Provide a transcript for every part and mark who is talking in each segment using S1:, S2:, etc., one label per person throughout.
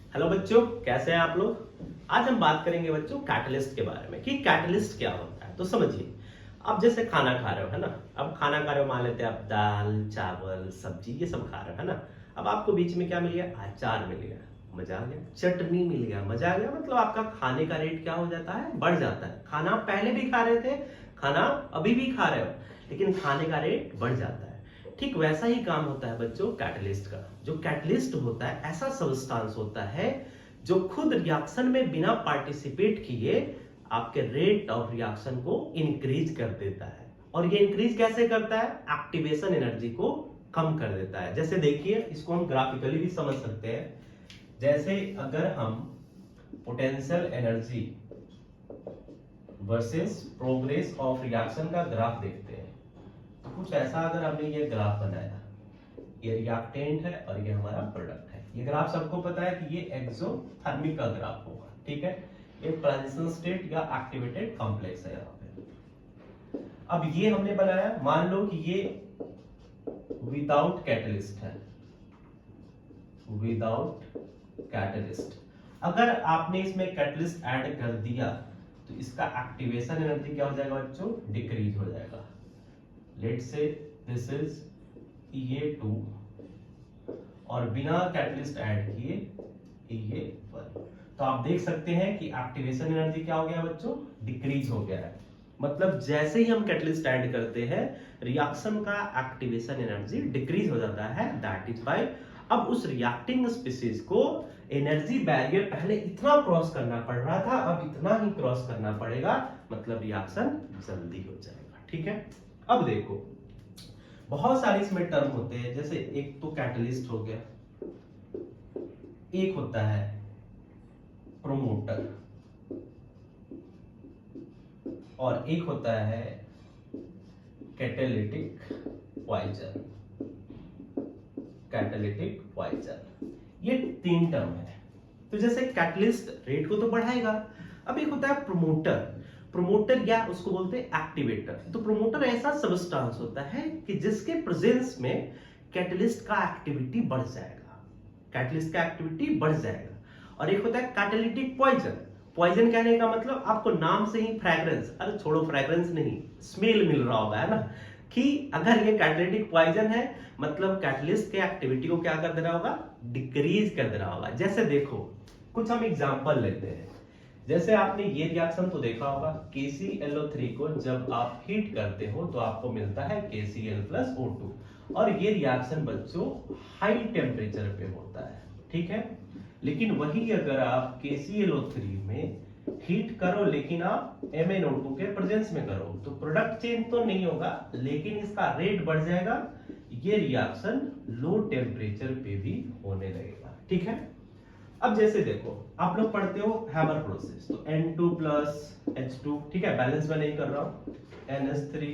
S1: Hello बच्चों, कैसे हैं आप लोग। आज हम बात करेंगे बच्चों कैटलिस्ट के बारे में कि कैटलिस्ट क्या होता है। तो समझिए, आप जैसे खाना खा रहे हो है ना। अब खाना खा रहे हो, मान लेते हैं आप दाल चावल सब्जी ये सब खा रहे हो है ना। अब आपको बीच में क्या मिल गया, अचार मिल गया, मजा आ गया। चटनी मिल गया, मजा आ गया। मतलब आपका खाने का रेट क्या हो जाता है, बढ़ जाता है। खाना आप पहले भी खा रहे थे, खाना अभी भी खा रहे हो, लेकिन खाने का रेट बढ़ जाता है। ठीक वैसा ही काम होता है बच्चों कैटलिस्ट का। जो कैटलिस्ट होता है ऐसा सबस्टांस होता है जो खुद रिएक्शन में बिना पार्टिसिपेट किए आपके रेट ऑफ रिएक्शन को इंक्रीज कर देता है। और ये इंक्रीज कैसे करता है, एक्टिवेशन एनर्जी को कम कर देता है। जैसे देखिए, इसको हम ग्राफिकली भी समझ सकते हैं। जैसे अगर हम potential energy versus progress of reaction का ग्राफ देखते हैं, तो कुछ ऐसा अगर हमने ये ग्राफ बनाया, ये रिएक्टेंट है और ये हमारा प्रोडक्ट है। ये ग्राफ सबको पता है कि ये एक्सोथर्मिक का ग्राफ होगा, ठीक है। ये ट्रांजिशन स्टेट या एक्टिवेटेड कॉम्प्लेक्स है यहाँ पे। अब ये हमने बनाया, मान लो कि ये विदाउट कैटलिस्ट है, विदाउट कैटलिस्ट। अगर आपने इसमें कैटलिस्ट ऐड कर दिया तो इसका एक्टिवेशन एनर्जी क्या हो जाएगा बच्चों, डिक्रीज हो जाएगा। Let's say this is E2 और बिना कैटलिस्ट ऐड किए E1। तो आप देख सकते हैं कि एक्टिवेशन एनर्जी क्या हो गया बच्चों, डिक्रीज हो गया है। मतलब जैसे ही हम कैटलिस्ट ऐड करते हैं रिएक्शन का एक्टिवेशन एनर्जी डिक्रीज हो जाता है। दैट इज बाय अब उस रिएक्टिंग स्पीसीज को एनर्जी बैरियर पहले इतना क्रॉस करना पड़ रहा था, अब इतना ही क्रॉस करना पड़ेगा, मतलब रिएक्शन जल्दी हो जाएगा, ठीक है। अब देखो, बहुत सारे इसमें टर्म होते हैं। जैसे एक तो कैटलिस्ट हो गया, एक होता है प्रोमोटर और एक होता है कैटालिटिक पॉइजन। कैटालिटिक पॉइजन, ये तीन टर्म है। तो जैसे कैटलिस्ट रेट को तो बढ़ाएगा। अब एक होता है प्रोमोटर। प्रोमोटर या उसको बोलते हैं एक्टिवेटर। तो प्रोमोटर ऐसा सबस्टांस होता है कि जिसके प्रेजेंस में कैटलिस्ट का एक्टिविटी बढ़ जाएगा, कैटलिस्ट का एक्टिविटी बढ़ जाएगा। और एक होता है कैटालिटिक पॉइजन। पॉइजन कहने का मतलब आपको नाम से ही फ्रेग्रेंस, अरे छोड़ो फ्रेग्रेंस नहीं, स्मेल मिल रहा होगा है ना, कि अगर ये कैटालिटिक पॉइजन है मतलब कैटलिस्ट के एक्टिविटी को क्या कर दे रहा होगा, डिक्रीज कर दे रहा होगा। जैसे देखो, कुछ हम एग्जांपल लेते हैं। जैसे आपने ये रिएक्शन तो देखा होगा, KClO3 को जब आप हीट करते हो तो आपको मिलता है KCl+O2। और ये रिएक्शन बच्चों हाई टेम्परेचर पे होता है, ठीक है। लेकिन वही अगर आप KClO3 में हीट करो लेकिन आप MnO2 के प्रेजेंस में करो तो प्रोडक्ट चेंज तो नहीं होगा, लेकिन इसका रेट बढ़ जाएगा। ये रिएक्शन लो टेम्परेचर पे भी होने लगेगा, ठीक है। अब जैसे देखो, आप लोग पढ़ते हो हैमर प्रोसेस, तो N2+H2, ठीक है, बैलेंस में नहीं कर रहा हूं, NH3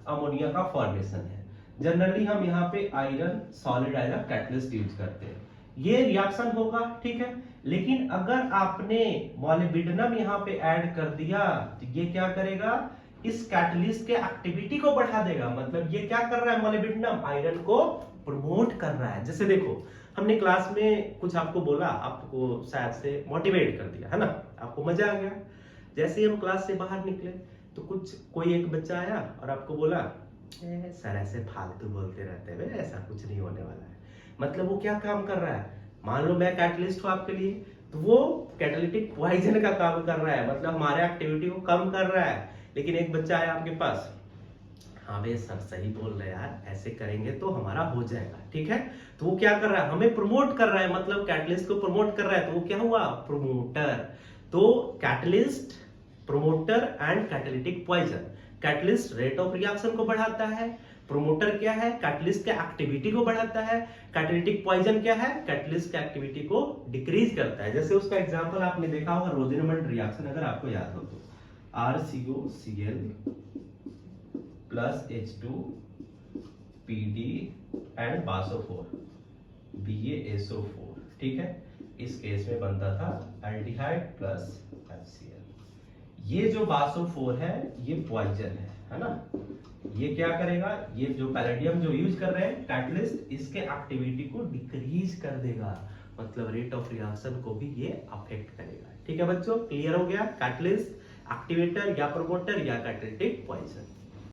S1: अमोनिया का फॉर्मेशन है। जनरली हम यहाँ पे iron, solid iron catalyst use करते हैं। ये रिएक्शन होगा, ठीक है। लेकिन अगर आपने मॉलिब्डेनम यहाँ पे ऐड कर दिया तो ये क्या करेगा, इस कैटलिस्ट के एक्टिविटी को बढ़ा देगा। मतलब ये क्या कर रहा है, मॉलिब्डेनम आयरन को प्रमोट कर रहा है। जैसे देखो, हमने क्लास में कुछ आपको बोला, आपको शायद से मोटिवेट कर दिया है ना, आपको मजा आ गया। जैसे ही हम क्लास से बाहर निकले तो कोई एक बच्चा आया और आपको बोला, सर ऐसे फालतू बोलते रहते हैं, ऐसा कुछ नहीं होने वाला है। मतलब वो क्या काम कर रहा है, मान लो मैं कैटलिस्ट हूं आपके लिए, तो वो कैटालिटिक पॉइजन का काम कर रहा है, मतलब हमारे एक्टिविटी को कम कर रहा है। लेकिन एक बच्चा आया आपके पास, हाँ भाई सर सही बोल रहे यार, ऐसे करेंगे तो हमारा हो जाएगा, ठीक है। तो वो क्या कर रहा है, हमें प्रमोट कर रहा है, मतलब कैटलिस्ट को प्रमोट कर रहा है। तो वो क्या हुआ, प्रोमोटर। तो catalyst, promoter and catalytic poison. Catalyst rate of reaction को बढ़ाता है, प्रोमोटर क्या है, कैटलिस्ट के एक्टिविटी को बढ़ाता है, कैटालिटिक पॉइजन क्या है, कैटलिस्ट के एक्टिविटी को डिक्रीज करता है। जैसे उसका एग्जांपल आपने देखा होगा, रोजेनमंड रिएक्शन अगर आपको याद हो तो, RCOCl plus H2 PD and बासोफोर BaSO4, ठीक है। इस केस में बनता था एल्डिहाइड प्लस HCl। ये जो बासोफोर है ये पॉइजन है ना। ये क्या करेगा, ये जो पैलेडियम जो यूज कर रहे हैं कैटलिस्ट, इसके एक्टिविटी को डिक्रीज कर देगा। मतलब रेट ऑफ रिएक्शन को भी ये अफेक्ट करेगा। ठीक है बच्चों, क्लियर हो गया? कैटलिस्ट, एक्टिवेटर या प्रोमोटर या कैटालिटिक पॉइजन।